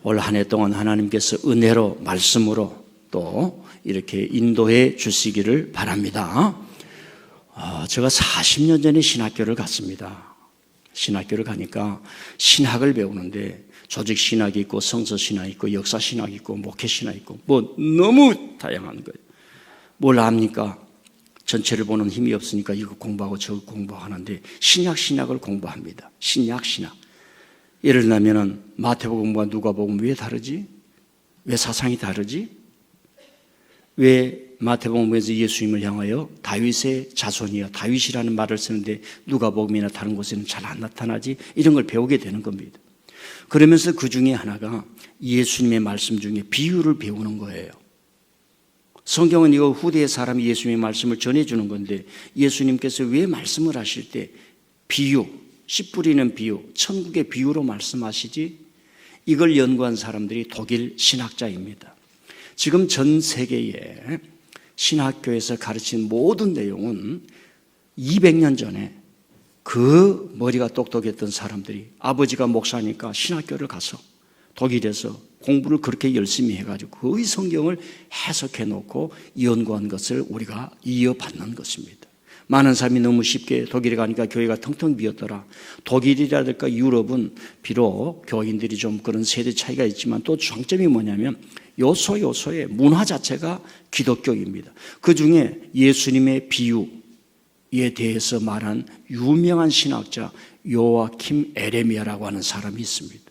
올 한 해 동안 하나님께서 은혜로 말씀으로 또 이렇게 인도해 주시기를 바랍니다. 제가 40년 전에 신학교를 갔습니다. 신학교를 가니까 신학을 배우는데 조직신학이 있고 성서신학이 있고 역사신학이 있고 목회신학이 있고 뭐 너무 다양한 거예요. 뭘 압니까? 전체를 보는 힘이 없으니까 이거 공부하고 저거 공부하는데 신약을 공부합니다. 신약. 예를 들면 마태복음과 누가복음 왜 다르지? 왜 사상이 다르지? 왜 마태복음에서 예수님을 향하여 다윗의 자손이여 다윗이라는 말을 쓰는데 누가복음이나 다른 곳에는 잘 안 나타나지? 이런 걸 배우게 되는 겁니다. 그러면서 그 중에 하나가 예수님의 말씀 중에 비유를 배우는 거예요. 성경은 이거 후대의 사람이 예수님의 말씀을 전해주는 건데 예수님께서 왜 말씀을 하실 때 비유, 씨 뿌리는 비유, 천국의 비유로 말씀하시지? 이걸 연구한 사람들이 독일 신학자입니다. 지금 전 세계에 신학교에서 가르친 모든 내용은 200년 전에 그 머리가 똑똑했던 사람들이 아버지가 목사니까 신학교를 가서 독일에서 공부를 그렇게 열심히 해가지고 거의 성경을 해석해 놓고 연구한 것을 우리가 이어받는 것입니다. 많은 사람이 너무 쉽게 독일에 가니까 교회가 텅텅 비었더라. 독일이라든가 유럽은 비록 교인들이 좀 그런 세대 차이가 있지만 또 장점이 뭐냐면 요소의 문화 자체가 기독교입니다. 그 중에 예수님의 비유에 대해서 말한 유명한 신학자 요아킴 에레미야라고 하는 사람이 있습니다.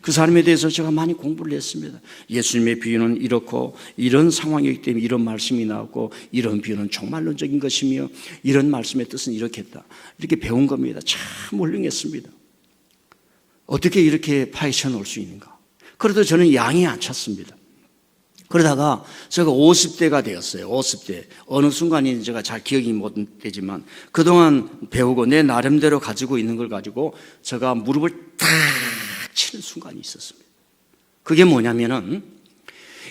그 사람에 대해서 제가 많이 공부를 했습니다. 예수님의 비유는 이렇고 이런 상황이기 때문에 이런 말씀이 나오고 이런 비유는 종말론적인 것이며 이런 말씀의 뜻은 이렇게 했다. 이렇게 배운 겁니다. 참 훌륭했습니다. 어떻게 이렇게 파헤쳐 놓을 수 있는가. 그래도 저는 양이 안 찼습니다. 그러다가 제가 50대가 되었어요. 50대. 어느 순간인지 제가 잘 기억이 못 되지만 그동안 배우고 내 나름대로 가지고 있는 걸 가지고 제가 무릎을 탁 치는 순간이 있었습니다. 그게 뭐냐면은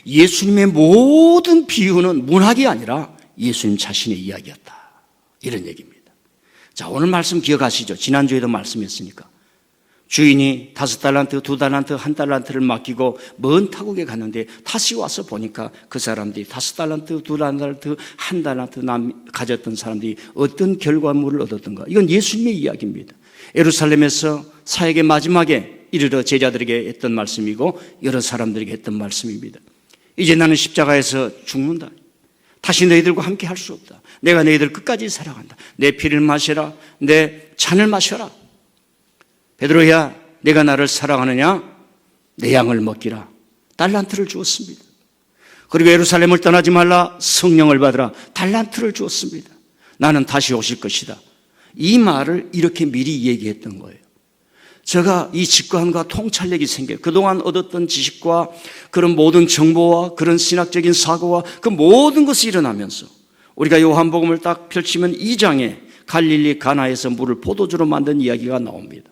예수님의 모든 비유는 문학이 아니라 예수님 자신의 이야기였다. 이런 얘기입니다. 자, 오늘 말씀 기억하시죠? 지난주에도 말씀했으니까. 주인이 5달란트, 2달란트, 1달란트를 맡기고 먼 타국에 갔는데 다시 와서 보니까 그 사람들이 5달란트, 2달란트, 1달란트 가졌던 사람들이 어떤 결과물을 얻었던가. 이건 예수님의 이야기입니다. 예루살렘에서 사역의 마지막에 이르러 제자들에게 했던 말씀이고 여러 사람들에게 했던 말씀입니다. 이제 나는 십자가에서 죽는다. 다시 너희들과 함께 할 수 없다. 내가 너희들 끝까지 사랑한다. 내 피를 마셔라. 내 잔을 마셔라. 베드로야, 내가 나를 사랑하느냐? 내 양을 먹기라. 달란트를 주었습니다. 그리고 예루살렘을 떠나지 말라. 성령을 받으라. 달란트를 주었습니다. 나는 다시 오실 것이다. 이 말을 이렇게 미리 얘기했던 거예요. 제가 이 직관과 통찰력이 생겨요. 그동안 얻었던 지식과 그런 모든 정보와 그런 신학적인 사고와 그 모든 것이 일어나면서 우리가 요한복음을 딱 펼치면 2장에 갈릴리 가나에서 물을 포도주로 만든 이야기가 나옵니다.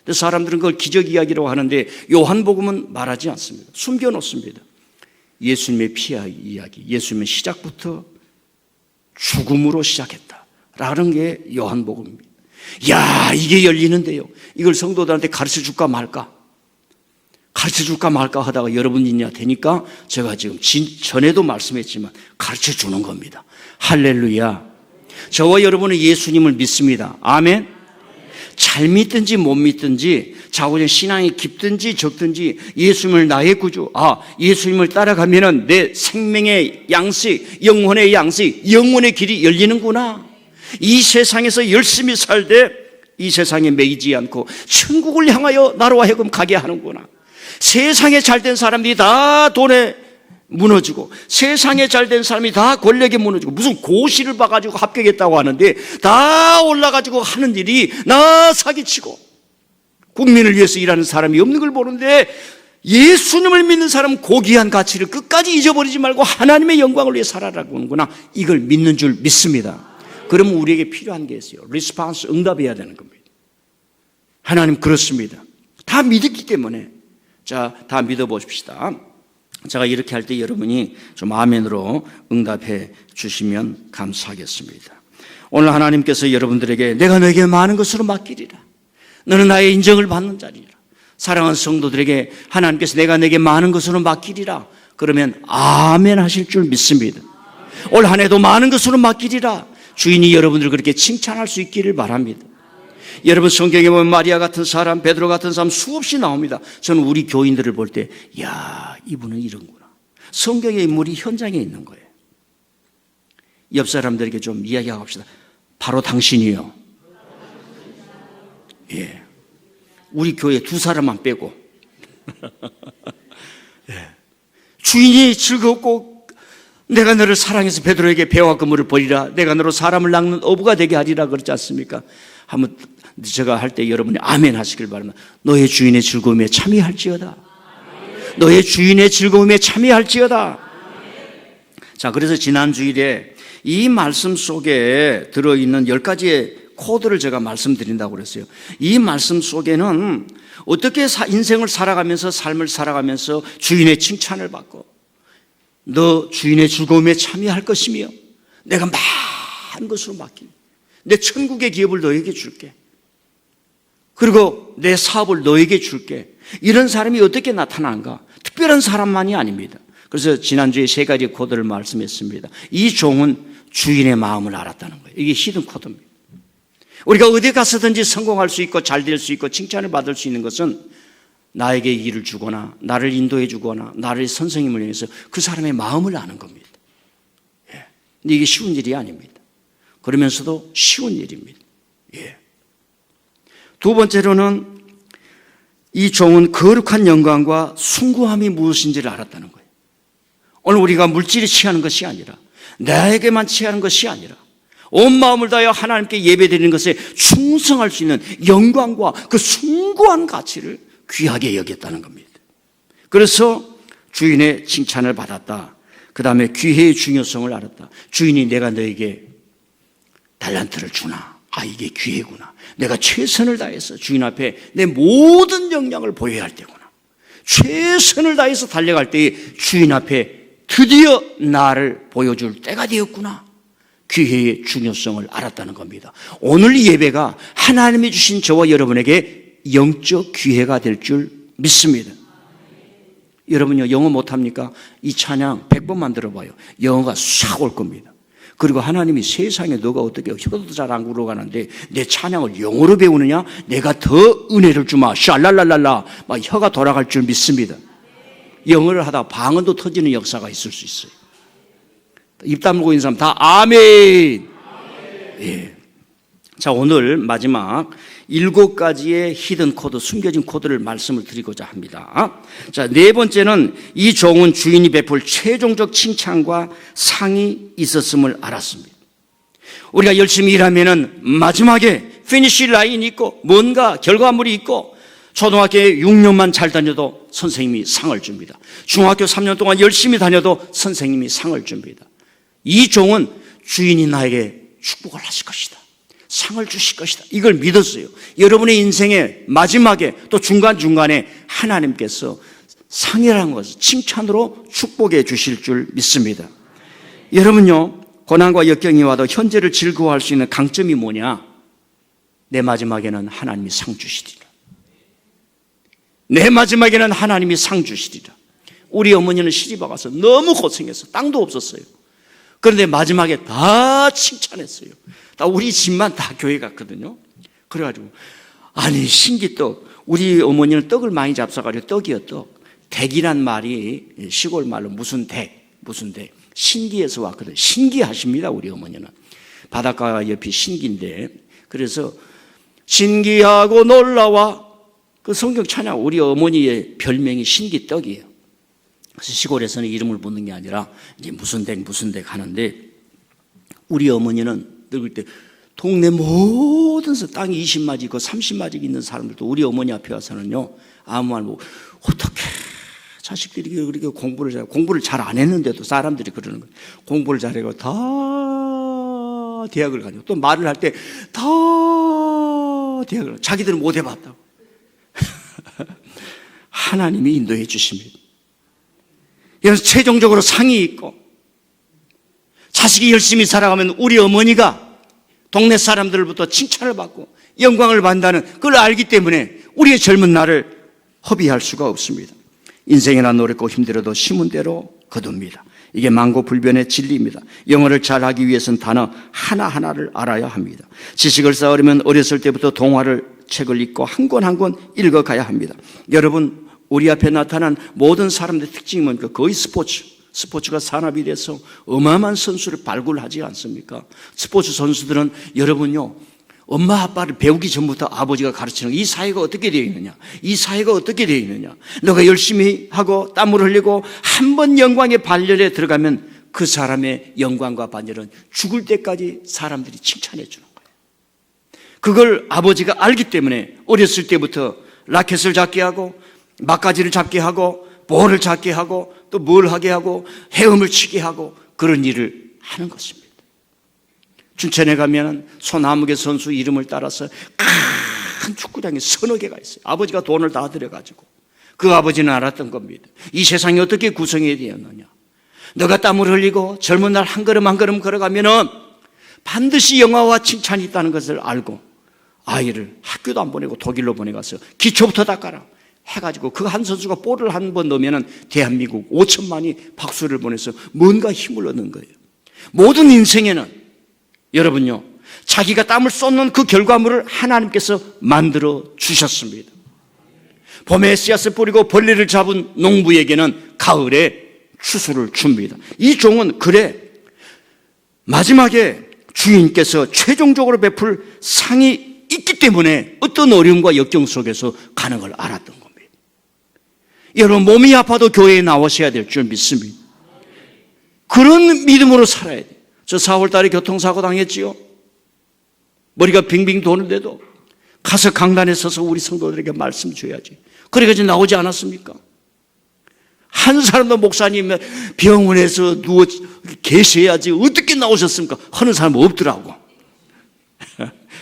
사람들은 그걸 기적 이야기라고 하는데 요한복음은 말하지 않습니다. 숨겨놓습니다. 예수님의 피 이야기, 예수님의 시작부터 죽음으로 시작했다라는 게 요한복음입니다. 야, 이게 열리는데요. 이걸 성도들한테 가르쳐 줄까 말까 하다가 여러분 있냐 되니까 제가 지금 전에도 말씀했지만 가르쳐 주는 겁니다. 할렐루야. 저와 여러분은 예수님을 믿습니다. 아멘. 잘 믿든지 못 믿든지 자고전 신앙이 깊든지 적든지 예수님을 나의 구주, 예수님을 따라가면은 내 생명의 양식, 영혼의 양식, 영혼의 길이 열리는구나. 이 세상에서 열심히 살되 이 세상에 매이지 않고 천국을 향하여 나로 하여금 가게 하는구나. 세상에 잘된 사람들이 다 돈에 무너지고 세상에 잘된 사람이 다 권력에 무너지고 무슨 고시를 봐가지고 합격했다고 하는데 다 올라가지고 하는 일이 나 사기치고 국민을 위해서 일하는 사람이 없는 걸 보는데 예수님을 믿는 사람은 고귀한 가치를 끝까지 잊어버리지 말고 하나님의 영광을 위해 살아라고 하는구나. 이걸 믿는 줄 믿습니다. 그러면 우리에게 필요한 게 있어요. 리스폰스, 응답해야 되는 겁니다. 하나님 그렇습니다. 다 믿었기 때문에 자, 다 믿어보십시다. 제가 이렇게 할 때 여러분이 좀 아멘으로 응답해 주시면 감사하겠습니다. 오늘 하나님께서 여러분들에게 내가 너에게 많은 것으로 맡기리라. 너는 나의 인정을 받는 자리라. 사랑하는 성도들에게 하나님께서 내가 내게 많은 것으로 맡기리라 그러면 아멘 하실 줄 믿습니다. 올 한 해도 많은 것으로 맡기리라. 주인이 여러분들 그렇게 칭찬할 수 있기를 바랍니다. 여러분 성경에 보면 마리아 같은 사람, 베드로 같은 사람 수없이 나옵니다. 저는 우리 교인들을 볼 때 야, 이분은 이런구나. 성경의 인물이 현장에 있는 거예요. 옆 사람들에게 좀 이야기하고 합시다. 바로 당신이요. 예. 우리 교회 두 사람만 빼고. 예. 주인이 즐겁고 내가 너를 사랑해서 베드로에게 배와 그물을 버리라. 내가 너로 사람을 낚는 어부가 되게 하리라 그렇지 않습니까? 한번 제가 할 때 여러분이 아멘 하시길 바랍니다. 너의 주인의 즐거움에 참여할지어다. 너의 주인의 즐거움에 참여할지어다. 자, 그래서 지난 주일에 이 말씀 속에 들어있는 10가지의 코드를 제가 말씀드린다고 그랬어요. 이 말씀 속에는 어떻게 인생을 살아가면서 삶을 살아가면서 주인의 칭찬을 받고 너 주인의 즐거움에 참여할 것이며 내가 많은 것으로 맡긴 내 천국의 기업을 너에게 줄게. 그리고 내 사업을 너에게 줄게. 이런 사람이 어떻게 나타나는가? 특별한 사람만이 아닙니다. 그래서 지난주에 3가지 코드를 말씀했습니다. 이 종은 주인의 마음을 알았다는 거예요. 이게 히든 코드입니다. 우리가 어디 가서든지 성공할 수 있고 잘 될 수 있고 칭찬을 받을 수 있는 것은 나에게 일을 주거나 나를 인도해 주거나 나를 선생님을 위해서 그 사람의 마음을 아는 겁니다. 예. 근데 이게 쉬운 일이 아닙니다. 그러면서도 쉬운 일입니다. 예. 두 번째로는 이 종은 거룩한 영광과 숭고함이 무엇인지를 알았다는 거예요. 오늘 우리가 물질에 취하는 것이 아니라 나에게만 취하는 것이 아니라 온 마음을 다하여 하나님께 예배드리는 것에 충성할 수 있는 영광과 그 숭고한 가치를 귀하게 여겼다는 겁니다. 그래서 주인의 칭찬을 받았다. 그 다음에 기회의 중요성을 알았다. 주인이 내가 너에게 달란트를 주나? 아, 이게 기회구나. 내가 최선을 다해서 주인 앞에 내 모든 역량을 보여야 할 때구나. 최선을 다해서 달려갈 때에 주인 앞에 드디어 나를 보여줄 때가 되었구나. 기회의 중요성을 알았다는 겁니다. 오늘 이 예배가 하나님이 주신 저와 여러분에게 영적 기회가 될 줄 믿습니다. 여러분요, 영어 못합니까? 이 찬양 100번만 들어봐요. 영어가 싹 올 겁니다. 그리고 하나님이 세상에 너가 어떻게 혀도 잘 안 굴러가는데 내 찬양을 영어로 배우느냐? 내가 더 은혜를 주마. 샬랄랄랄라. 막 혀가 돌아갈 줄 믿습니다. 영어를 하다 방언도 터지는 역사가 있을 수 있어요. 입 다물고 있는 사람 다 아멘. 예. 자, 오늘 마지막 7가지의 히든 코드, 숨겨진 코드를 말씀을 드리고자 합니다. 자, 4번째는 이 종은 주인이 베풀 최종적 칭찬과 상이 있었음을 알았습니다. 우리가 열심히 일하면은 마지막에 피니시 라인이 있고 뭔가 결과물이 있고 초등학교에 6년만 잘 다녀도 선생님이 상을 줍니다. 중학교 3년 동안 열심히 다녀도 선생님이 상을 줍니다. 이 종은 주인이 나에게 축복을 하실 것이다. 상을 주실 것이다. 이걸 믿었어요. 여러분의 인생의 마지막에 또 중간중간에 하나님께서 상이라는 것을 칭찬으로 축복해 주실 줄 믿습니다. 여러분요, 고난과 역경이 와도 현재를 즐거워할 수 있는 강점이 뭐냐? 내 마지막에는 하나님이 상 주시리라. 내 마지막에는 하나님이 상 주시리라. 우리 어머니는 시집와 가서 너무 고생했어. 땅도 없었어요. 그런데 마지막에 다 칭찬했어요. 다 우리 집만 다 교회 갔거든요. 그래가지고 아니 신기떡, 우리 어머니는 떡을 많이 잡숴가지고 떡이요 떡. 댁이란 말이 시골 말로 무슨 댁 신기에서 왔거든요. 신기하십니다. 우리 어머니는 바닷가 옆이 신기인데, 그래서 신기하고 놀라와 그 성경 찬양, 우리 어머니의 별명이 신기떡이에요. 그래서 시골에서는 이름을 붙는 게 아니라 이제 무슨 댁 하는데, 우리 어머니는 늙을 때 동네 모든 땅이 20마지 있고 30마지 있는 사람들도 우리 어머니 앞에 와서는요 아무 말 못, 어떻게 자식들이 그렇게 공부를 잘 안 했는데도 사람들이 그러는 거예요. 공부를 잘해고 다 대학을 가죠. 또 말을 할 때 다 대학을, 자기들은 못 해봤다고. 하나님이 인도해 주십니다. 그래서 최종적으로 상이 있고, 자식이 열심히 살아가면 우리 어머니가 동네 사람들로부터 칭찬을 받고 영광을 받는다는 그걸 알기 때문에 우리의 젊은 날을 허비할 수가 없습니다. 인생이란 노력고 힘들어도 심은 대로 거둡니다. 이게 만고불변의 진리입니다. 영어를 잘하기 위해서는 단어 하나하나를 알아야 합니다. 지식을 쌓으려면 어렸을 때부터 동화를 책을 읽고 한 권 한 권 읽어가야 합니다. 여러분, 우리 앞에 나타난 모든 사람들의 특징이 뭡니까? 거의 스포츠가 산업이 돼서 어마어마한 선수를 발굴하지 않습니까? 스포츠 선수들은 여러분요, 엄마 아빠를 배우기 전부터 아버지가 가르치는 이 사회가 어떻게 되어 있느냐, 이 사회가 어떻게 되어 있느냐, 너가 열심히 하고 땀을 흘리고 한 번 영광의 반열에 들어가면 그 사람의 영광과 반열은 죽을 때까지 사람들이 칭찬해 주는 거예요. 그걸 아버지가 알기 때문에 어렸을 때부터 라켓을 잡게 하고 막가지를 잡게 하고 볼을 잡게 하고 또 뭘 하게 하고 헤엄을 치게 하고 그런 일을 하는 것입니다. 춘천에 가면 손아무개 선수 이름을 따라서 큰 축구장이 서너 개가 있어요. 아버지가 돈을 다 들여가지고. 그 아버지는 알았던 겁니다. 이 세상이 어떻게 구성이 되었느냐. 너가 땀을 흘리고 젊은 날 한 걸음 한 걸음 걸어가면은 반드시 영화와 칭찬이 있다는 것을 알고 아이를 학교도 안 보내고 독일로 보내가서 기초부터 닦아라 해가지고 그 한 선수가 볼을 한 번 넣으면은 대한민국 5천만이 박수를 보내서 뭔가 힘을 얻는 거예요. 모든 인생에는 여러분요, 자기가 땀을 쏟는 그 결과물을 하나님께서 만들어 주셨습니다. 봄에 씨앗을 뿌리고 벌레를 잡은 농부에게는 가을에 추수를 줍니다. 이 종은 그래 마지막에 주인께서 최종적으로 베풀 상이 있기 때문에 어떤 어려움과 역경 속에서 가는 걸 알았던 겁니다. 여러분, 몸이 아파도 교회에 나오셔야 될 줄 믿습니다. 그런 믿음으로 살아야 돼요. 저 4월 달에 교통사고 당했지요. 머리가 빙빙 도는데도 가서 강단에 서서 우리 성도들에게 말씀 줘야지. 그래가지고 나오지 않았습니까? 한 사람도 목사님 병원에서 누워 계셔야지 어떻게 나오셨습니까? 하는 사람 없더라고.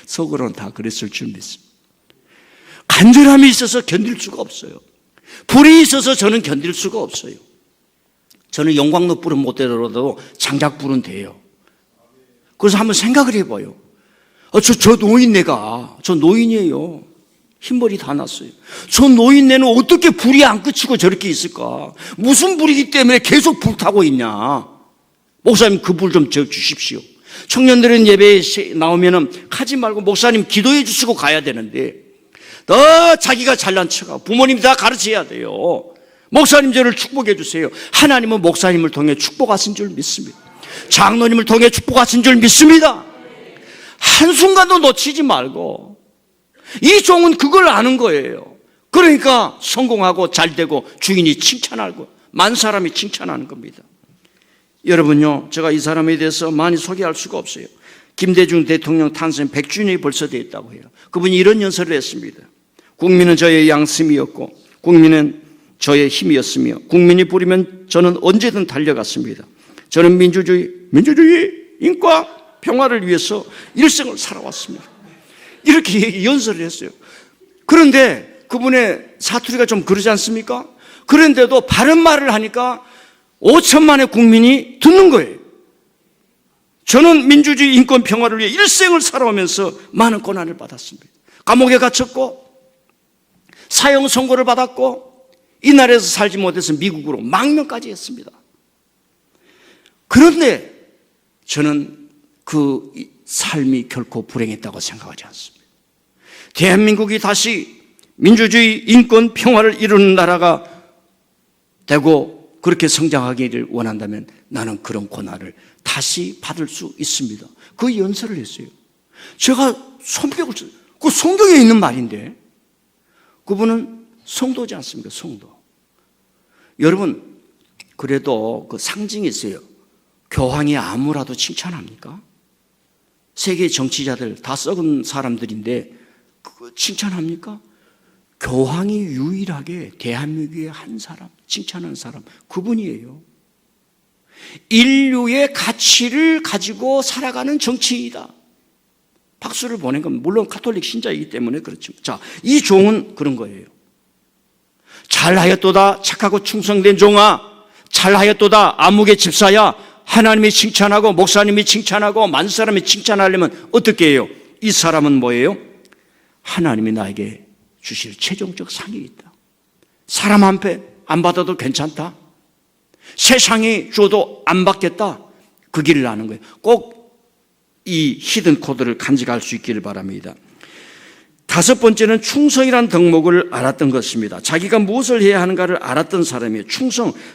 속으로는 다 그랬을 줄 믿습니다. 간절함이 있어서 견딜 수가 없어요. 불이 있어서 저는 견딜 수가 없어요. 저는 영광로 불은 못 되더라도 장작 불은 돼요. 그래서 한번 생각을 해봐요. 저 노인네가, 저 노인이에요. 흰머리 다 났어요. 저 노인네는 어떻게 불이 안 그치고 저렇게 있을까? 무슨 불이기 때문에 계속 불타고 있냐? 목사님, 그 불 좀 주십시오. 청년들은 예배에 나오면은 가지 말고 목사님 기도해 주시고 가야 되는데, 너 자기가 잘난 척하고 부모님 다 가르쳐야 돼요. 목사님 저를 축복해 주세요. 하나님은 목사님을 통해 축복하신 줄 믿습니다. 장로님을 통해 축복하신 줄 믿습니다. 한순간도 놓치지 말고. 이 종은 그걸 아는 거예요. 그러니까 성공하고 잘되고 주인이 칭찬하고 많은 사람이 칭찬하는 겁니다. 여러분요, 제가 이 사람에 대해서 많이 소개할 수가 없어요. 김대중 대통령 탄생 100주년이 벌써 되었다고 해요. 그분이 이런 연설을 했습니다. 국민은 저의 양심이었고 국민은 저의 힘이었으며 국민이 부리면 저는 언제든 달려갔습니다. 저는 민주주의, 인권, 평화를 위해서 일생을 살아왔습니다. 이렇게 연설을 했어요. 그런데 그분의 사투리가 좀 그러지 않습니까? 그런데도 바른 말을 하니까 5천만의 국민이 듣는 거예요. 저는 민주주의, 인권, 평화를 위해 일생을 살아오면서 많은 고난을 받았습니다. 감옥에 갇혔고 사형 선고를 받았고 이 나라에서 살지 못해서 미국으로 망명까지 했습니다. 그런데 저는 그 삶이 결코 불행했다고 생각하지 않습니다. 대한민국이 다시 민주주의, 인권, 평화를 이루는 나라가 되고 그렇게 성장하기를 원한다면 나는 그런 고난을 다시 받을 수 있습니다. 그 연설을 했어요. 제가 손뼉을 쳤어요. 그 성경에 있는 말인데 그분은 성도지 않습니까? 성도. 여러분, 그래도 그 상징이 있어요. 교황이 아무라도 칭찬합니까? 세계 정치자들 다 썩은 사람들인데 그거 칭찬합니까? 교황이 유일하게 대한민국의 한 사람, 칭찬하는 사람, 그분이에요. 인류의 가치를 가지고 살아가는 정치인이다. 박수를 보낸 건 물론 가톨릭 신자이기 때문에 그렇죠. 자, 이 종은 그런 거예요. 잘하였도다 착하고 충성된 종아, 잘하였도다 암흑의 집사야. 하나님이 칭찬하고 목사님이 칭찬하고 많은 사람이 칭찬하려면 어떻게 해요? 이 사람은 뭐예요? 하나님이 나에게 주실 최종적 상이 있다. 사람한테 안 받아도 괜찮다. 세상이 줘도 안 받겠다. 그 길을 아는 거예요. 꼭 이 히든 코드를 간직할 수 있기를 바랍니다. 다섯 번째는 충성이라는 덕목을 알았던 것입니다. 자기가 무엇을 해야 하는가를 알았던 사람이에요.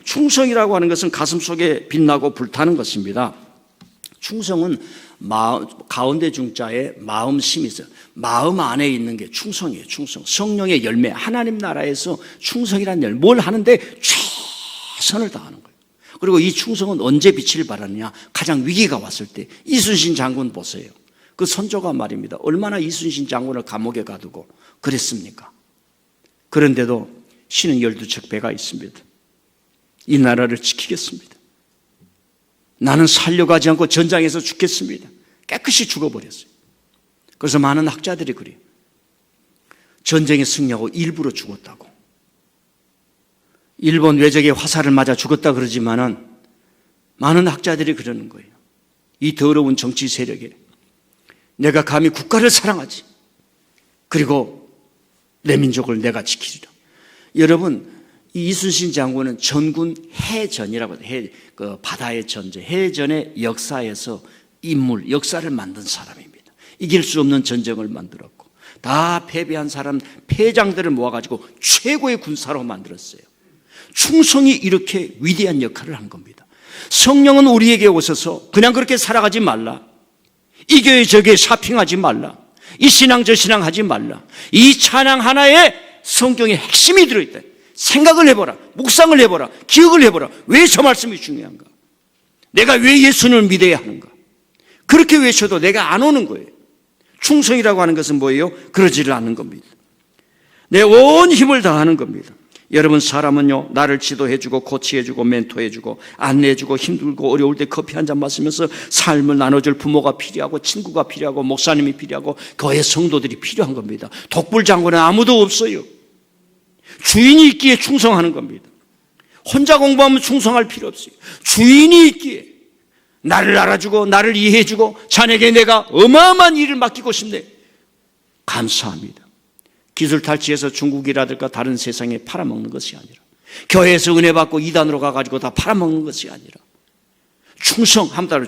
충성이라고 하는 것은 가슴속에 빛나고 불타는 것입니다. 충성은 가운데 중자에 마음심이 있어요. 마음 안에 있는 게 충성이에요. 충성. 성령의 열매. 하나님 나라에서 충성이라는 열매. 뭘 하는데 최선을 다하는 거예요. 그리고 이 충성은 언제 빛을 발하느냐? 가장 위기가 왔을 때. 이순신 장군 보세요. 그 선조가 말입니다. 얼마나 이순신 장군을 감옥에 가두고 그랬습니까? 그런데도 신은 12척배가 있습니다. 이 나라를 지키겠습니다. 나는 살려가지 않고 전장에서 죽겠습니다. 깨끗이 죽어버렸어요. 그래서 많은 학자들이 그래요. 전쟁에 승리하고 일부러 죽었다고. 일본 외적의 화살을 맞아 죽었다 그러지만은 많은 학자들이 그러는 거예요. 이 더러운 정치 세력에 내가 감히 국가를 사랑하지. 그리고 내 민족을 내가 지키리라. 여러분, 이 이순신 장군은 전군 해전이라고 해요. 그 바다의 전쟁, 해전의 역사에서 역사를 만든 사람입니다. 이길 수 없는 전쟁을 만들었고, 다 패배한 사람, 패장들을 모아가지고 최고의 군사로 만들었어요. 충성이 이렇게 위대한 역할을 한 겁니다. 성령은 우리에게 오셔서 그냥 그렇게 살아가지 말라. 이 교회 저 교회 샤핑하지 말라. 이 신앙 저 신앙 하지 말라. 이 찬양 하나에 성경의 핵심이 들어있다. 생각을 해보라. 묵상을 해보라. 기억을 해보라. 왜 저 말씀이 중요한가? 내가 왜 예수님을 믿어야 하는가? 그렇게 외쳐도 내가 안 오는 거예요. 충성이라고 하는 것은 뭐예요? 그러지를 않는 겁니다. 내 온 힘을 다하는 겁니다. 여러분, 사람은요, 나를 지도해주고 코치해주고 멘토해주고 안내해주고 힘들고 어려울 때 커피 한 잔 마시면서 삶을 나눠줄 부모가 필요하고 친구가 필요하고 목사님이 필요하고 교회 성도들이 필요한 겁니다. 독불장군은 아무도 없어요. 주인이 있기에 충성하는 겁니다. 혼자 공부하면 충성할 필요 없어요. 주인이 있기에 나를 알아주고 나를 이해해주고 자네에게 내가 어마어마한 일을 맡기고 싶네. 감사합니다. 기술 탈취해서 중국이라든가 다른 세상에 팔아먹는 것이 아니라, 교회에서 은혜 받고 이단으로 가가지고 다 팔아먹는 것이 아니라, 충성, 한 달에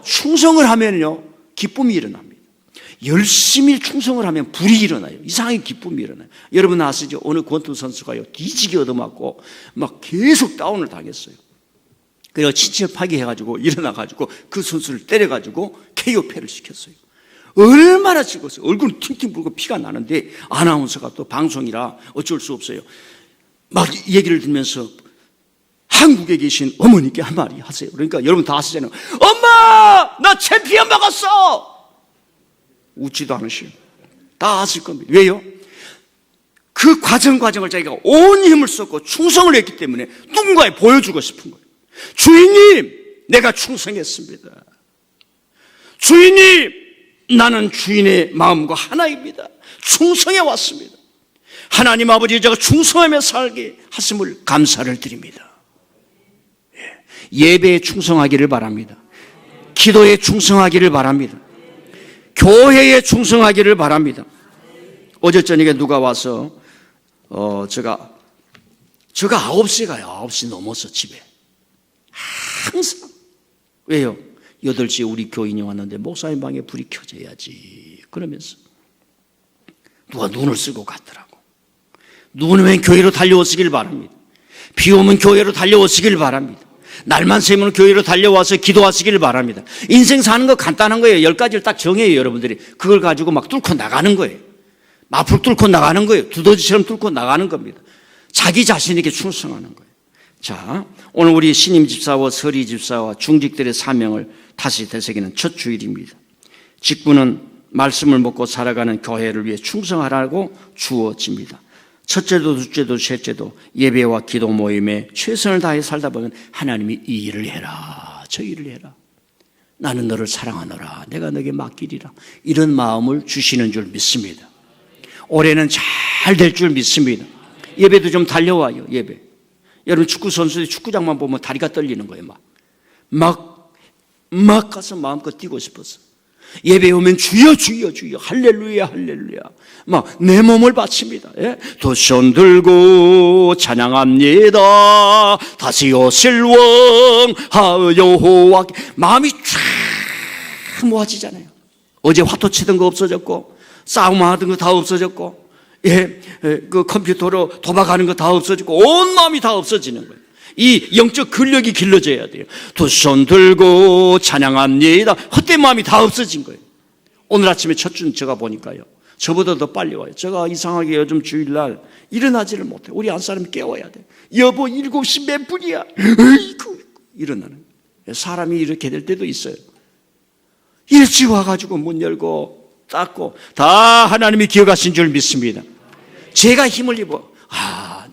충성을 하면요 기쁨이 일어납니다. 열심히 충성을 하면 불이 일어나요. 이상하게 기쁨이 일어나요. 여러분 아시죠? 어느 권투 선수가요 뒤지게 얻어맞고 막 계속 다운을 당했어요. 그래서 친칠파기 해가지고 일어나가지고 그 선수를 때려가지고 KO패를 시켰어요. 얼마나 찍었어요. 얼굴 팅팅 불고 피가 나는데 아나운서가 또 방송이라 어쩔 수 없어요. 막 얘기를 들으면서 한국에 계신 어머니께 한 마디 하세요. 그러니까 여러분 다 아시잖아요. 엄마! 나 챔피언 먹었어! 웃지도 않으시오. 다 아실 겁니다. 왜요? 그 과정을 자기가 온 힘을 쏟고 충성을 했기 때문에 누군가에 보여주고 싶은 거예요. 주인님, 내가 충성했습니다. 주인님, 나는 주인의 마음과 하나입니다. 충성해 왔습니다. 하나님 아버지, 제가 충성하며 살게 하심을 감사를 드립니다. 예배에 충성하기를 바랍니다. 기도에 충성하기를 바랍니다. 교회에 충성하기를 바랍니다. 어제 저녁에 누가 와서 제가 9시에 가요. 9시 넘어서 집에. 항상. 왜요? 8시에 우리 교인이 왔는데 목사님 방에 불이 켜져야지. 그러면서 누가 눈을 쓰고 갔더라고. 눈 오면 교회로 달려오시길 바랍니다. 비 오면 교회로 달려오시길 바랍니다. 날만 새면 교회로 달려와서 기도하시길 바랍니다. 인생 사는 거 간단한 거예요. 10가지를 딱 정해요, 여러분들이. 그걸 가지고 막 뚫고 나가는 거예요. 앞으로 뚫고 나가는 거예요. 두더지처럼 뚫고 나가는 겁니다. 자기 자신에게 충성하는 거예요. 자, 오늘 우리 신임 집사와 서리 집사와 중직들의 사명을 다시 되새기는 첫 주일입니다. 직분은 말씀을 먹고 살아가는 교회를 위해 충성하라고 주어집니다. 첫째도 둘째도 셋째도 예배와 기도 모임에 최선을 다해 살다 보면 하나님이 이 일을 해라, 저 일을 해라, 나는 너를 사랑하노라, 내가 너에게 맡기리라, 이런 마음을 주시는 줄 믿습니다. 올해는 잘 될 줄 믿습니다. 예배도 좀 달려와요. 예배. 여러분 축구 선수들이 축구장만 보면 다리가 떨리는 거예요. 막 가서 마음껏 뛰고 싶어서. 예배 오면 주여 주여 주여 할렐루야 할렐루야 막 내 몸을 바칩니다. 예? 두 손 들고 찬양합니다. 다시 오실 왕 여호와. 마음이 쫙 모아지잖아요. 어제 화투 치던 거 없어졌고, 싸움하던 거 다 없어졌고, 그 컴퓨터로 도박하는 거 다 없어지고, 온 마음이 다 없어지는 거예요. 이 영적 근력이 길러져야 돼요. 두 손 들고 찬양합니다. 헛된 마음이 다 없어진 거예요. 오늘 아침에 첫 주는 제가 보니까요, 저보다 더 빨리 와요. 제가 이상하게 요즘 주일날 일어나지를 못해요. 우리 안사람이 깨워야 돼. 여보 7시 몇 분이야? 어이구, 일어나는 거예요. 사람이 이렇게 될 때도 있어요. 일찍 와가지고 문 열고 닫고 다 하나님이 기억하신 줄 믿습니다. 제가 힘을 입어.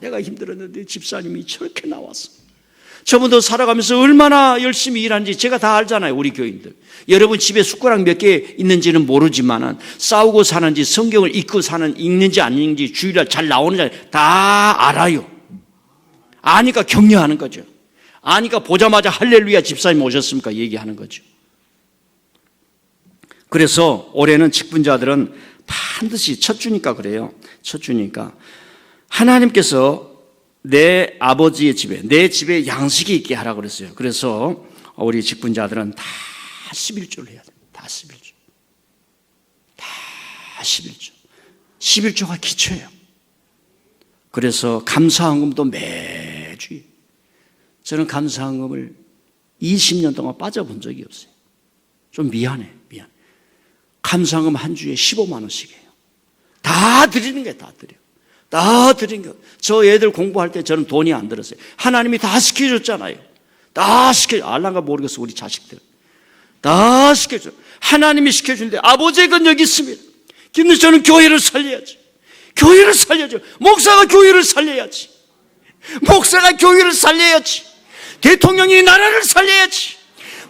내가 힘들었는데 집사님이 저렇게 나왔어. 저분도 살아가면서 얼마나 열심히 일하는지 제가 다 알잖아요. 우리 교인들. 여러분 집에 숟가락 몇 개 있는지는 모르지만 싸우고 사는지 성경을 읽는지 안 읽는지 주일날 잘 나오는지 다 알아요. 아니까 격려하는 거죠. 아니까 보자마자 할렐루야 집사님 오셨습니까 얘기하는 거죠. 그래서 올해는 직분자들은 반드시 첫 주니까 그래요. 첫 주니까 하나님께서 내 아버지의 집에, 내 집에 양식이 있게 하라고 그랬어요. 그래서 우리 직분자들은 다 11조를 해야 돼요. 다 11조. 다 11조. 11조가 기초예요. 그래서 감사헌금도 매주. 저는 감사헌금을 20년 동안 빠져본 적이 없어요. 좀 미안해. 감사헌금 한 주에 15만 원씩 해요. 다 드리는 거예요. 다 드려요. 다 드린 거. 저 애들 공부할 때 저는 돈이 안 들었어요. 하나님이 다 시켜줬잖아요. 다 알란가 모르겠어 우리 자식들. 다 시켜줘. 하나님이 시켜준데 아버지의 건 여기 있습니다. 근데 저는 교회를 살려야지. 교회를 살려야죠. 목사가 교회를 살려야지. 목사가 교회를 살려야지. 대통령이 나라를 살려야지.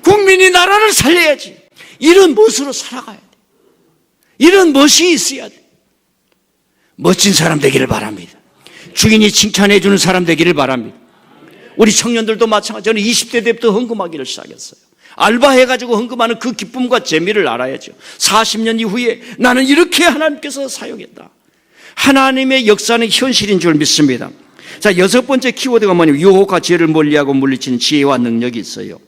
국민이 나라를 살려야지. 이런 멋으로 살아가야 돼. 이런 멋이 있어야 돼. 멋진 사람 되기를 바랍니다. 주인이 칭찬해 주는 사람 되기를 바랍니다. 우리 청년들도 마찬가지. 저는 20대 때부터 헌금하기를 시작했어요. 알바해가지고 헌금하는 그 기쁨과 재미를 알아야죠. 40년 이후에 나는 이렇게 하나님께서 사용했다. 하나님의 역사는 현실인 줄 믿습니다. 자, 6번째 키워드가 뭐냐면 유혹과 죄를 멀리하고 물리치는 지혜와 능력이 있어요.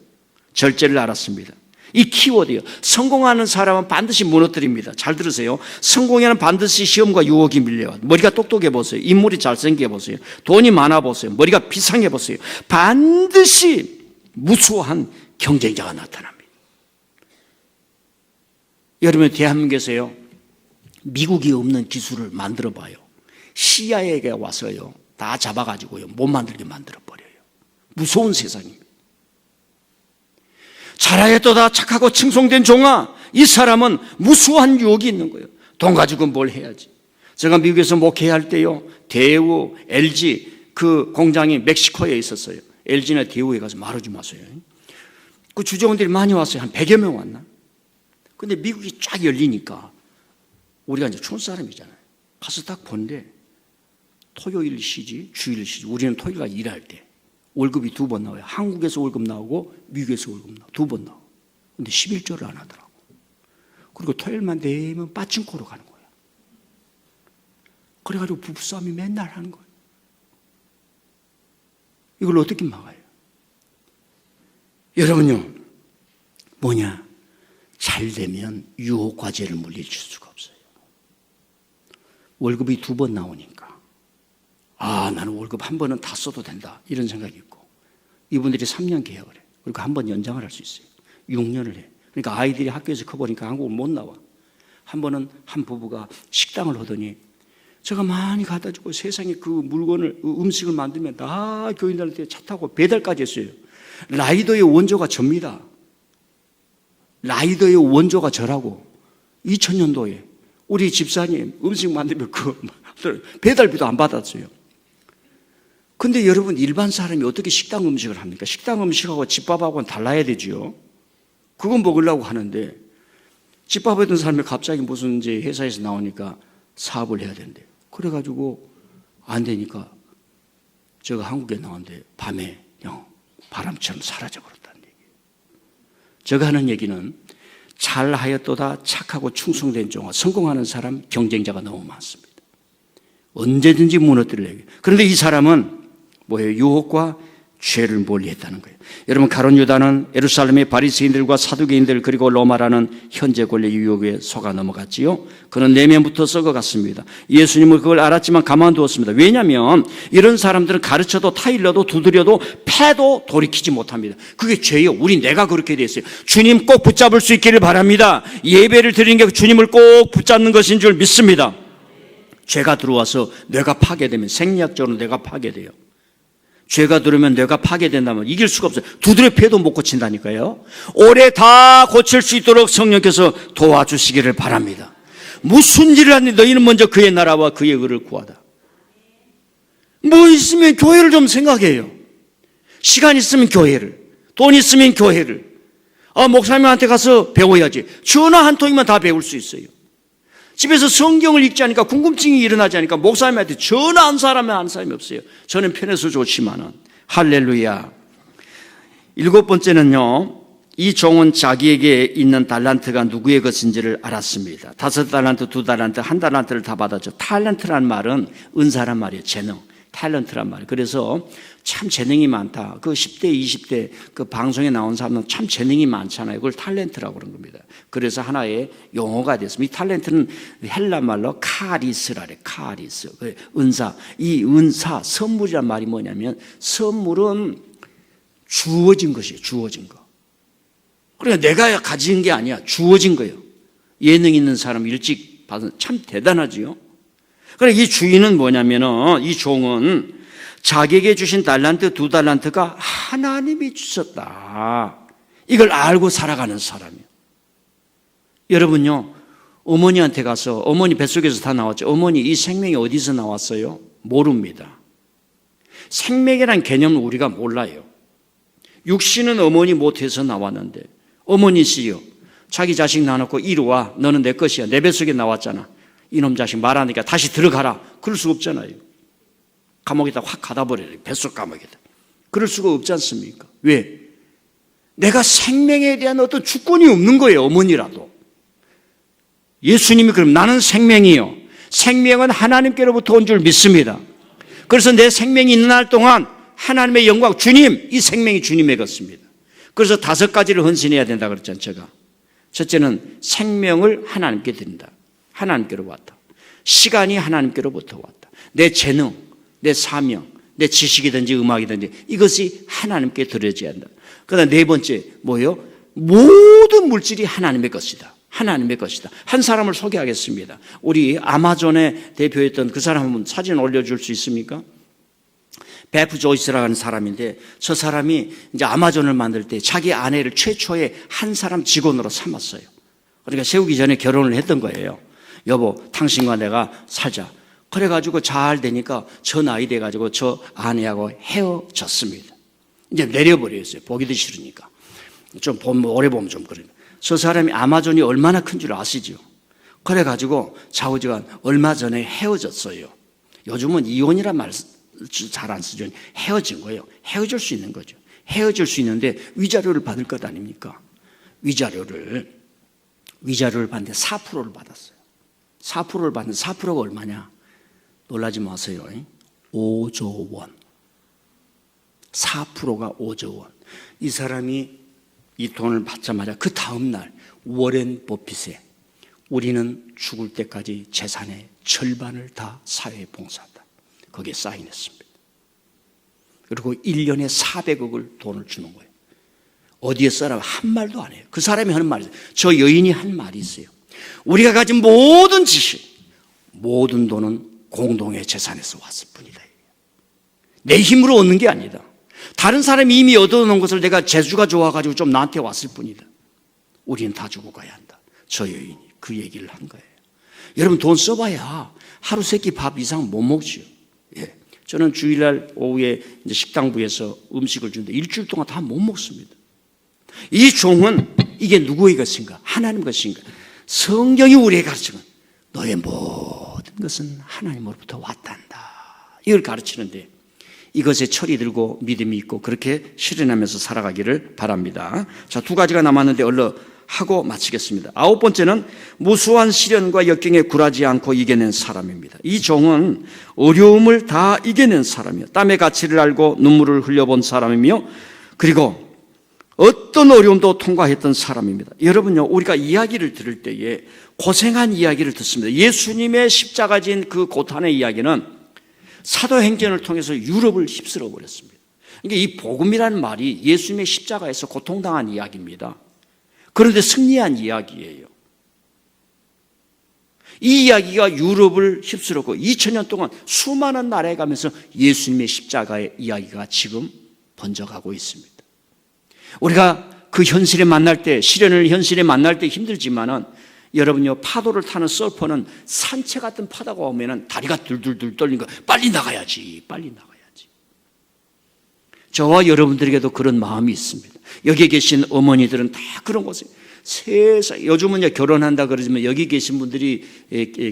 절제를 알았습니다. 이 키워드요. 성공하는 사람은 반드시 무너뜨립니다. 잘 들으세요. 성공에는 반드시 시험과 유혹이 밀려요. 머리가 똑똑해 보세요. 인물이 잘생겨 보세요. 돈이 많아 보세요. 머리가 비상해 보세요. 반드시 무수한 경쟁자가 나타납니다. 여러분 대한민국에서요. 미국이 없는 기술을 만들어 봐요. CIA가 와서요. 다 잡아가지고요. 못 만들게 만들어 버려요. 무서운 세상입니다. 잘하였도다 착하고 칭송된 종아, 이 사람은 무수한 유혹이 있는 거예요. 돈 가지고 뭘 해야지. 제가 미국에서 목회할 때요, 대우, LG 그 공장이 멕시코에 있었어요. LG나 대우에 가서 말하지 마세요. 그 주재원들이 많이 왔어요. 한 100여 명 왔나? 근데 미국이 쫙 열리니까 우리가 이제 촌 사람이잖아요. 가서 딱 본데 토요일 쉬지, 주일 쉬지. 우리는 토요일날 일할 때 월급이 2번 나와요. 한국에서 월급 나오고 미국에서 월급 나오고 2번 나오고. 근데 11조를 안 하더라고. 그리고 토요일만 되면 빠칭코로 가는 거예요. 그래가지고 부부싸움이 맨날 하는 거예요. 이걸 어떻게 막아요? 여러분요, 뭐냐? 잘 되면 유혹 과제를 물리칠 수가 없어요. 월급이 2번 나오니까 나는 월급 한 번은 다 써도 된다 이런 생각이 있고, 이분들이 3년 계약을 해. 그리고 한 번 연장을 할 수 있어요. 6년을 해. 그러니까 아이들이 학교에서 커보니까 한국을 못 나와. 한 번은 한 부부가 식당을 하더니 제가 많이 갖다 주고 세상에 그 물건을, 음식을 만들면 다 교인들한테 차 타고 배달까지 했어요. 라이더의 원조가 접니다. 라이더의 원조가 저라고. 2000년도에 우리 집사님 음식 만들면 그 배달비도 안 받았어요. 근데 여러분, 일반 사람이 어떻게 식당 음식을 합니까? 식당 음식하고 집밥하고는 달라야 되지요. 그건 먹으려고 하는데, 집밥 하던 사람이 갑자기 무슨 이제 회사에서 나오니까 사업을 해야 된대. 그래가지고 안 되니까 제가 한국에 나왔는데 밤에 그냥 바람처럼 사라져버렸다는 얘기예요. 제가 하는 얘기는 잘하였도다 착하고 충성된 종아. 성공하는 사람, 경쟁자가 너무 많습니다. 언제든지 무너뜨리려고. 그런데 이 사람은 뭐예요? 유혹과 죄를 멀리했다는 거예요. 여러분, 가룟 유다는 예루살렘의 바리새인들과 사두개인들 그리고 로마라는 현재 권력 유혹에 속아 넘어갔지요. 그는 내면부터 썩어갔습니다. 예수님은 그걸 알았지만 가만두었습니다. 왜냐하면 이런 사람들은 가르쳐도 타일러도 두드려도 패도 돌이키지 못합니다. 그게 죄요. 우리 내가 그렇게 됐어요. 주님 꼭 붙잡을 수 있기를 바랍니다. 예배를 드리는 게 주님을 꼭 붙잡는 것인 줄 믿습니다. 죄가 들어와서 뇌가 파괴되면 생리학적으로 뇌가 파괴돼요. 죄가 들어오면 뇌가 파괴된다면 이길 수가 없어요. 두드려 패도 못 고친다니까요. 올해 다 고칠 수 있도록 성령께서 도와주시기를 바랍니다. 무슨 일을 하는데 너희는 먼저 그의 나라와 그의 의를 구하다. 뭐 있으면 교회를 좀 생각해요. 시간 있으면 교회를, 돈 있으면 교회를. 목사님한테 가서 배워야지. 전화 한 통이면 다 배울 수 있어요. 집에서 성경을 읽지 않으니까 궁금증이 일어나지 않으니까 목사님한테 전화 한 사람이 아는 사람이 없어요. 저는 편해서 좋지만은. 할렐루야. 7번째는요, 이 종은 자기에게 있는 달란트가 누구의 것인지를 알았습니다. 5달란트, 2달란트, 1달란트를 다 받았죠. 탤런트란 말은 은사란 말이에요. 재능. 탤런트란 말이에요. 그래서 참 재능이 많다. 그 10대, 20대 그 방송에 나온 사람은 참 재능이 많잖아요. 그걸 탤런트라고 그런 겁니다. 그래서 하나의 용어가 됐습니다. 이 탤런트는 헬라 말로 카리스라 그래요. 카리스. 은사. 이 은사, 선물이란 말이 뭐냐면 선물은 주어진 것이에요. 주어진 거. 그러니까 내가 가진 게 아니야. 주어진 거예요. 예능 있는 사람 일찍 받은 참 대단하지요. 그러니까 이 주인은 뭐냐면은 이 종은 자기에게 주신 달란트 2달란트가 하나님이 주셨다. 이걸 알고 살아가는 사람이에요. 여러분요, 어머니한테 가서 어머니 뱃속에서 다 나왔죠. 어머니 이 생명이 어디서 나왔어요? 모릅니다. 생명이라는 개념을 우리가 몰라요. 육신은 어머니 못해서 나왔는데 어머니시여 자기 자식 낳아놓고 이리 와. 너는 내 것이야. 내 뱃속에 나왔잖아. 이놈 자식 말하니까 다시 들어가라. 그럴 수가 없잖아요. 감옥에다 확 가다 버려요. 뱃속 감옥에다. 그럴 수가 없지 않습니까? 왜? 내가 생명에 대한 어떤 주권이 없는 거예요. 어머니라도. 예수님이 그럼 나는 생명이요. 생명은 하나님께로부터 온 줄 믿습니다. 그래서 내 생명이 있는 날 동안 하나님의 영광, 주님, 이 생명이 주님의 것입니다. 그래서 5가지를 헌신해야 된다 그랬잖아요. 제가. 첫째는 생명을 하나님께 드린다. 하나님께로 왔다. 시간이 하나님께로부터 왔다. 내 재능, 내 사명, 내 지식이든지 음악이든지 이것이 하나님께 드려져야 한다. 그다음 4번째 뭐예요? 모든 물질이 하나님의 것이다. 하나님의 것이다. 한 사람을 소개하겠습니다. 우리 아마존에 대표했던 그 사람 한번 사진 올려줄 수 있습니까? 베프 조이스라는 하는 사람인데 저 사람이 이제 아마존을 만들 때 자기 아내를 최초의 한 사람 직원으로 삼았어요. 그러니까 세우기 전에 결혼을 했던 거예요. 여보, 당신과 내가 살자. 그래가지고 잘 되니까 저 나이 돼가지고 저 아내하고 헤어졌습니다. 이제 내려버렸어요. 보기도 싫으니까. 좀 오래 보면 좀 그래요. 저 사람이 아마존이 얼마나 큰 줄 아시죠? 그래가지고 좌우지간 얼마 전에 헤어졌어요. 요즘은 이혼이란 말 잘 안 쓰죠. 헤어진 거예요. 헤어질 수 있는 거죠. 헤어질 수 있는데 위자료를 받을 것 아닙니까? 위자료를 받는데 4%를 받았어요. 4%를 받는데 4%가 얼마냐? 놀라지 마세요. 5조 원. 4%가 5조 원. 이 사람이 이 돈을 받자마자 그 다음날 워렌 버핏에 우리는 죽을 때까지 재산의 절반을 다 사회에 봉사한다. 거기에 사인했습니다. 그리고 1년에 400억을 돈을 주는 거예요. 어디에 써라 한 말도 안 해요. 그 사람이 하는 말이 있어요. 저 여인이 한 말이 있어요. 우리가 가진 모든 지식, 모든 돈은 공동의 재산에서 왔을 뿐이다. 내 힘으로 얻는 게 아니다. 다른 사람이 이미 얻어놓은 것을 내가 재주가 좋아가지고 좀 나한테 왔을 뿐이다. 우리는 다 주고 가야 한다. 저 여인이 그 얘기를 한 거예요. 여러분 돈 써봐야 하루 3끼 밥 이상 못 먹지요. 예. 저는 주일날 오후에 이제 식당부에서 음식을 주는데 일주일 동안 다 못 먹습니다. 이 종은 이게 누구의 것인가? 하나님 것인가? 성경이 우리에게 가르치는 너의 모든 것은 하나님으로부터 왔단다. 이걸 가르치는데 이것에 철이 들고 믿음이 있고 그렇게 실현하면서 살아가기를 바랍니다. 자, 2가지가 남았는데 얼른 하고 마치겠습니다. 9번째는 무수한 시련과 역경에 굴하지 않고 이겨낸 사람입니다. 이 종은 어려움을 다 이겨낸 사람이요, 땀의 가치를 알고 눈물을 흘려본 사람이며, 그리고 어떤 어려움도 통과했던 사람입니다. 여러분요, 우리가 이야기를 들을 때에 고생한 이야기를 듣습니다. 예수님의 십자가 진 그 고탄의 이야기는 사도행전을 통해서 유럽을 휩쓸어 버렸습니다. 그러니까 이 복음이라는 말이 예수님의 십자가에서 고통당한 이야기입니다. 그런데 승리한 이야기예요. 이 이야기가 유럽을 휩쓸었고 2000년 동안 수많은 나라에 가면서 예수님의 십자가의 이야기가 지금 번져가고 있습니다. 우리가 그 현실에 만날 때, 시련을 현실에 만날 때 힘들지만은, 여러분요, 파도를 타는 서퍼는 산채 같은 파도가 오면은 다리가 들들들 떨리는 거, 빨리 나가야지. 저와 여러분들에게도 그런 마음이 있습니다. 여기 계신 어머니들은 다 그런 곳에, 세상, 요즘은 결혼한다 그러지만 여기 계신 분들이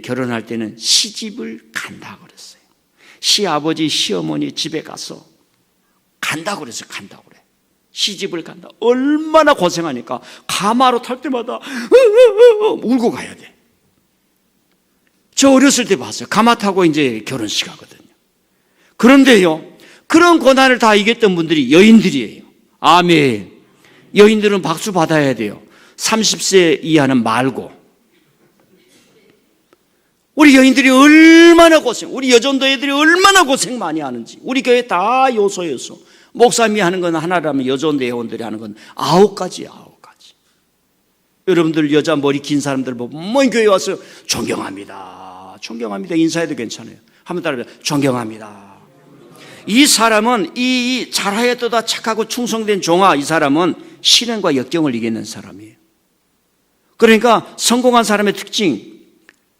결혼할 때는 시집을 간다 그랬어요. 시아버지, 시어머니 집에 가서 간다 그랬어요. 간다고 그래. 시집을 간다. 얼마나 고생하니까 가마로 탈 때마다 울고 가야 돼. 저 어렸을 때 봤어요. 가마 타고 이제 결혼식 하거든요. 그런데요, 그런 고난을 다 이겼던 분들이 여인들이에요. 아멘. 여인들은 박수 받아야 돼요. 30세 이하는 말고. 우리 여인들이 얼마나 고생, 우리 여전도 애들이 얼마나 고생 많이 하는지. 우리 교회 다 요소요소. 목사님이 하는 건 하나라면 여전도 회원들이 하는 건 9가지. 여러분들 여자 머리 긴 사람들 보면 먼 교회 와서 존경합니다. 인사해도 괜찮아요. 한번 따라해요. 존경합니다. 이 사람은 이 잘하였도다 착하고 충성된 종아, 이 사람은 시련과 역경을 이기는 사람이에요. 그러니까 성공한 사람의 특징,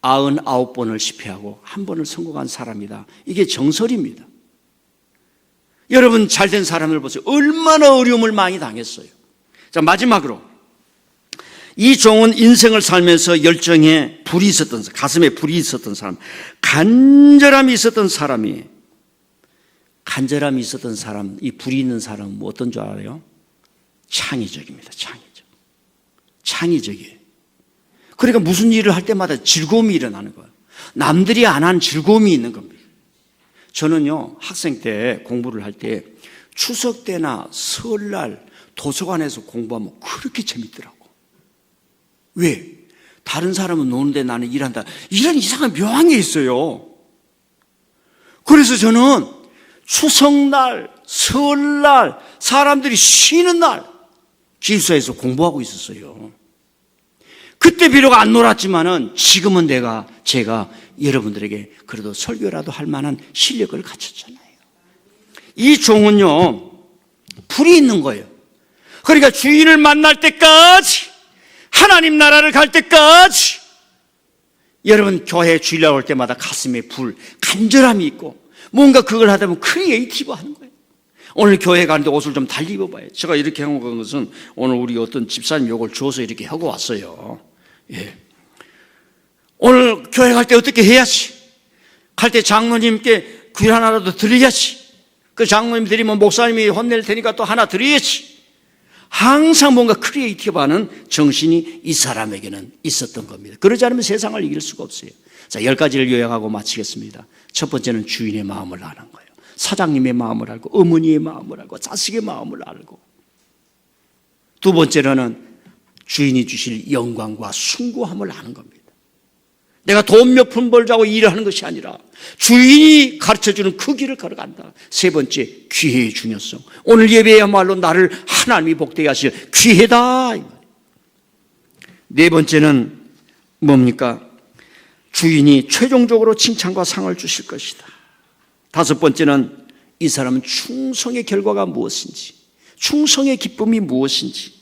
99번을 실패하고 1번을 성공한 사람이다. 이게 정설입니다. 여러분 잘된 사람을 보세요. 얼마나 어려움을 많이 당했어요. 자, 마지막으로 이 종은 인생을 살면서 열정에 불이 있었던 사람, 가슴에 불이 있었던 사람, 간절함이 있었던 사람이, 간절함이 있었던 사람, 이 불이 있는 사람은 뭐 어떤 줄 알아요? 창의적입니다. 창의적이에요. 그러니까 무슨 일을 할 때마다 즐거움이 일어나는 거예요. 남들이 안 한 즐거움이 있는 겁니다. 저는요, 학생 때 공부를 할 때 추석 때나 설날 도서관에서 공부하면 그렇게 재밌더라고. 왜? 다른 사람은 노는데 나는 일한다. 이런 이상한 묘한 게 있어요. 그래서 저는 추석날, 설날, 사람들이 쉬는 날 기숙사에서 공부하고 있었어요. 그때 비록 안 놀았지만은 지금은 제가 여러분들에게 그래도 설교라도 할 만한 실력을 갖췄잖아요. 이 종은요, 불이 있는 거예요. 그러니까 주인을 만날 때까지, 하나님 나라를 갈 때까지, 여러분 교회 주일날 올 때마다 가슴에 불, 간절함이 있고 뭔가 그걸 하다 보면 크리에이티브 하는 거예요. 오늘 교회 가는데 옷을 좀 달리 입어봐요. 제가 이렇게 한 것은 오늘 우리 어떤 집사님 요걸 주어서 이렇게 하고 왔어요. 예. 오늘 교회 갈 때 어떻게 해야지? 갈 때 장로님께 귀 하나라도 드려야지. 그 장로님 드리면 목사님이 혼낼 테니까 또 하나 드려야지. 항상 뭔가 크리에이티브하는 정신이 이 사람에게는 있었던 겁니다. 그러지 않으면 세상을 이길 수가 없어요. 자, 10가지를 요약하고 마치겠습니다. 첫 번째는 주인의 마음을 아는 거예요. 사장님의 마음을 알고, 어머니의 마음을 알고, 자식의 마음을 알고. 두 번째로는 주인이 주실 영광과 숭고함을 아는 겁니다. 내가 돈 몇 푼 벌자고 일을 하는 것이 아니라 주인이 가르쳐주는 그 길을 걸어간다. 세 번째, 귀해의 중요성. 오늘 예배야말로 나를 하나님이 복되게 하실 귀해다. 네 번째는 뭡니까? 주인이 최종적으로 칭찬과 상을 주실 것이다. 다섯 번째는 이 사람은 충성의 결과가 무엇인지, 충성의 기쁨이 무엇인지.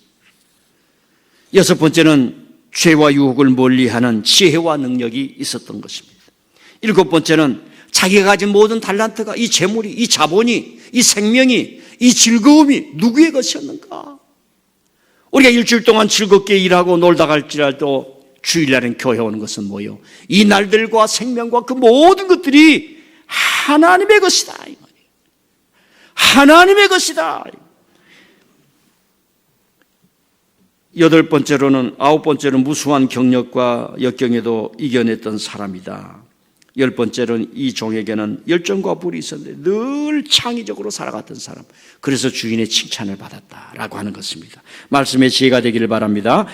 여섯 번째는 죄와 유혹을 멀리하는 지혜와 능력이 있었던 것입니다. 일곱 번째는 자기가 가진 모든 달란트가, 이 재물이, 이 자본이, 이 생명이, 이 즐거움이 누구의 것이었는가? 우리가 일주일 동안 즐겁게 일하고 놀다 갈지라도 주일날엔 교회 오는 것은 뭐요? 이 날들과 생명과 그 모든 것들이 하나님의 것이다. 하나님의 것이다. 아홉 번째로는 무수한 경력과 역경에도 이겨냈던 사람이다. 열 번째로는 이 종에게는 열정과 불이 있었는데 늘 창의적으로 살아갔던 사람. 그래서 주인의 칭찬을 받았다라고 하는 것입니다. 말씀의 지혜가 되기를 바랍니다.